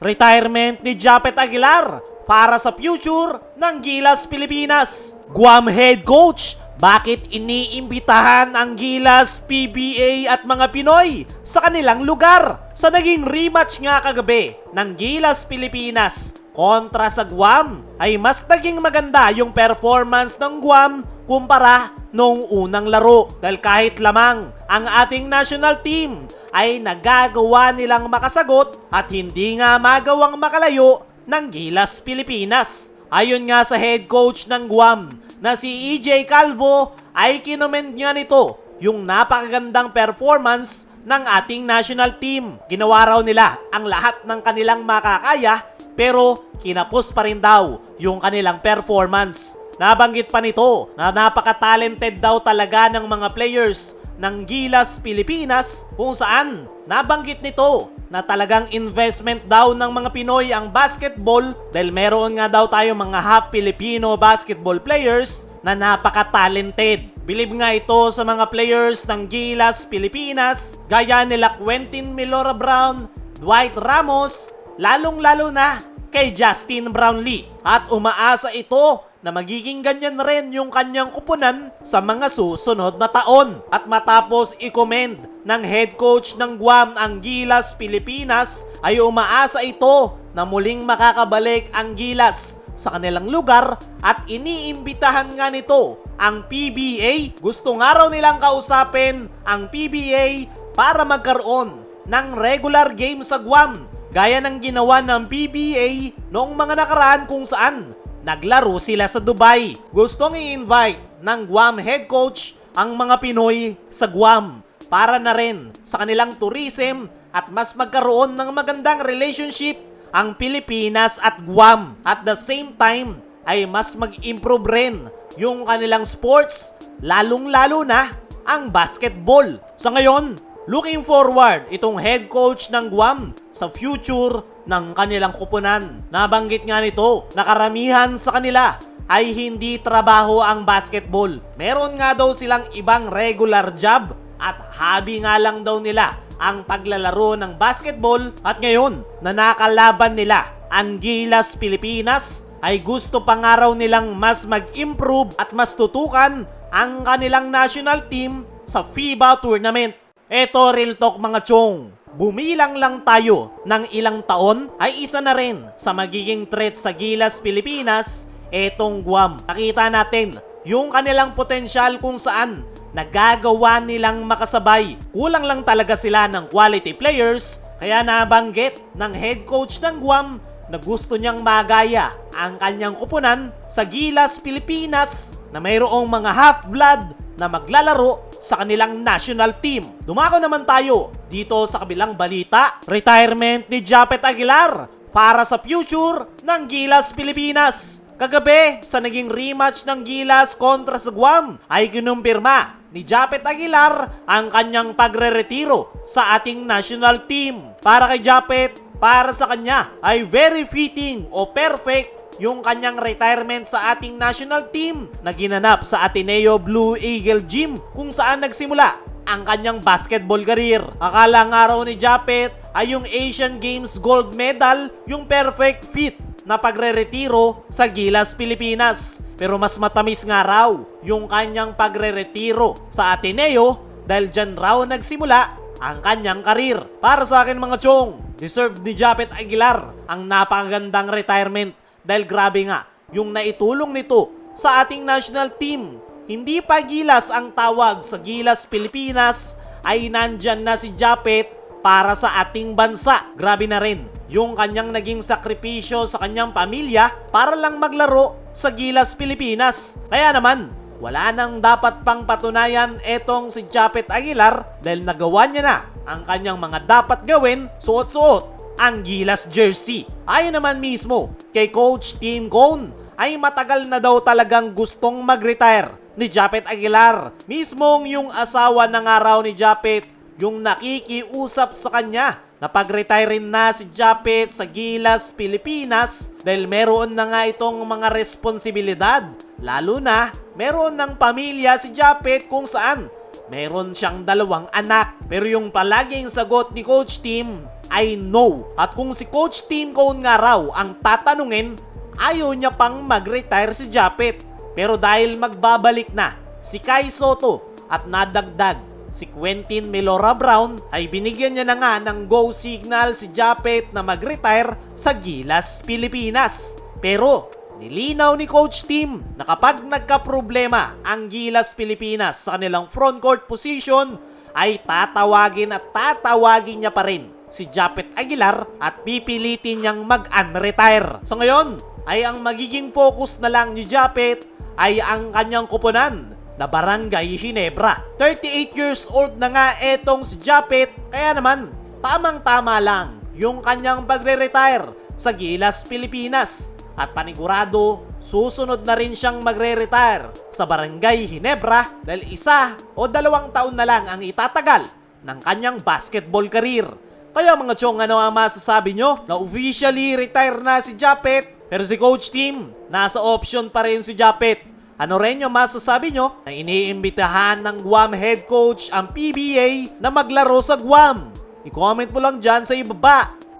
Retirement ni Japet Aguilar para sa future ng Gilas Pilipinas. Guam head coach, bakit iniimbitahan ang Gilas, PBA at mga Pinoy sa kanilang lugar? Sa naging rematch nga kagabi ng Gilas Pilipinas kontra sa Guam, ay mas naging maganda yung performance ng Guam kumpara noong unang laro. Dahil kahit lamang ang ating national team ay nagagawa nilang makasagot at hindi nga magawang makalayo ng Gilas Pilipinas. Ayon nga sa head coach ng Guam na si EJ Calvo, ay kinoment nga nito yung napakagandang performance ng ating national team. Ginawa raw nila ang lahat ng kanilang makakaya pero kinapos pa rin daw yung kanilang performance. Nabanggit pa nito na napaka-talented daw talaga ng mga players ng Gilas Pilipinas, kung saan nabanggit nito na talagang investment daw ng mga Pinoy ang basketball dahil meron nga daw tayo mga half Filipino basketball players na napaka-talented. Bilib nga ito sa mga players ng Gilas Pilipinas gaya nila Quentin Milora Brown, Dwight Ramos, lalong-lalo na kay Justin Brownlee. At umaasa ito na magiging ganyan rin yung kanyang kupunan sa mga susunod na taon. At matapos i-commend ng head coach ng Guam ang Gilas Pilipinas, ay umaasa ito na muling makakabalik ang Gilas sa kanilang lugar at iniimbitahan nga nito ang PBA. Gusto nga raw nilang kausapin ang PBA para magkaroon ng regular game sa Guam gaya ng ginawa ng PBA noong mga nakaraan kung saan naglaro sila sa Dubai. Gustong i-invite ng Guam head coach ang mga Pinoy sa Guam para na rin sa kanilang tourism at mas magkaroon ng magandang relationship ang Pilipinas at Guam. At the same time ay mas mag-improve rin yung kanilang sports, lalong-lalo na ang basketball. Sa ngayon, looking forward itong head coach ng Guam sa future ng kanilang kupunan. Nabanggit nga nito na karamihan sa kanila ay hindi trabaho ang basketball. Meron nga daw silang ibang regular job at hobby nga lang daw nila ang paglalaro ng basketball. At ngayon na nakalaban nila ang Gilas Pilipinas, ay gusto pa nga raw nilang mas mag-improve at mas tutukan ang kanilang national team sa FIBA tournament. Eto, real talk mga chong, bumilang lang tayo ng ilang taon ay isa na rin sa magiging threat sa Gilas Pilipinas etong Guam. Nakita natin yung kanilang potensyal kung saan nagagawa nilang makasabay. Kulang lang talaga sila ng quality players, kaya nabanggit ng head coach ng Guam na gusto niyang magaya ang kanyang kupunan sa Gilas Pilipinas na mayroong mga half-blood na maglalaro sa kanilang national team. Dumako naman tayo dito sa kabilang balita. Retirement ni Japet Aguilar para sa future ng Gilas Pilipinas. Kagabi sa naging rematch ng Gilas kontra sa Guam ay kinumpirma ni Japet Aguilar ang kanyang pagre-retiro sa ating national team. Para kay Japet, para sa kanya ay very fitting o perfect yung kanyang retirement sa ating national team na ginanap sa Ateneo Blue Eagle Gym kung saan nagsimula ang kanyang basketball career. Akala nga raw ni Japet ay yung Asian Games gold medal yung perfect fit na pagre-retiro sa Gilas Pilipinas. Pero mas matamis nga raw yung kanyang pagre-retiro sa Ateneo dahil dyan raw nagsimula ang kanyang karir. Para sa akin mga chong, deserve ni Japet Aguilar ang napakagandang retirement dahil grabe nga yung naitulong nito sa ating national team. Hindi pa Gilas ang tawag sa Gilas Pilipinas, ay nandyan na si Japet para sa ating bansa. Grabe na rin yung kanyang naging sakripisyo sa kanyang pamilya para lang maglaro sa Gilas Pilipinas. Kaya naman, wala nang dapat pang patunayan etong si Japet Aguilar dahil nagawa niya na ang kanyang mga dapat gawin, suot-suot ang Gilas jersey. Ayon naman mismo kay Coach Tim Cone, ay matagal na daw talagang gustong mag-retire ni Japet Aguilar. Mismong yung asawa ng araw ni Japet yung nakikiusap sa kanya na pag-retire na si Japet sa Gilas Pilipinas dahil meron na nga itong mga responsibilidad. Lalo na meron ng pamilya si Japet kung saan meron siyang 2 anak. Pero yung palaging sagot ni Coach Tim ay no. At kung si Coach Tim Cone nga raw ang tatanungin, ayaw niya pang mag-retire si Japet. Pero dahil magbabalik na si Kai Sotto at nadagdag si Quentin Melora Brown, ay binigyan niya na nga ng go signal si Japet na mag-retire sa Gilas Pilipinas. Pero nilinaw ni Coach Tim na kapag nagka-problema ang Gilas Pilipinas sa kanilang frontcourt position, ay tatawagin niya pa rin si Japet Aguilar at pipilitin niyang mag-unretire. So ngayon ay ang magiging focus na lang ni Japet ay ang kanyang kuponan na Barangay Ginebra. 38 years old na nga etong si Japet, kaya naman tamang-tama lang yung kanyang pagre-retire sa Gilas Pilipinas. At panigurado, susunod na rin siyang magre-retire sa Barangay Ginebra dahil 1 o 2 taon na lang ang itatagal ng kanyang basketball career. Kaya mga chong, ano ang masasabi nyo? Na officially retire na si Japet, pero si Coach Tim, nasa option pa rin si Japet. Ano rin yung masasabi nyo na iniimbitahan ng Guam head coach ang PBA na maglaro sa Guam? I-comment mo lang dyan sa ibaba.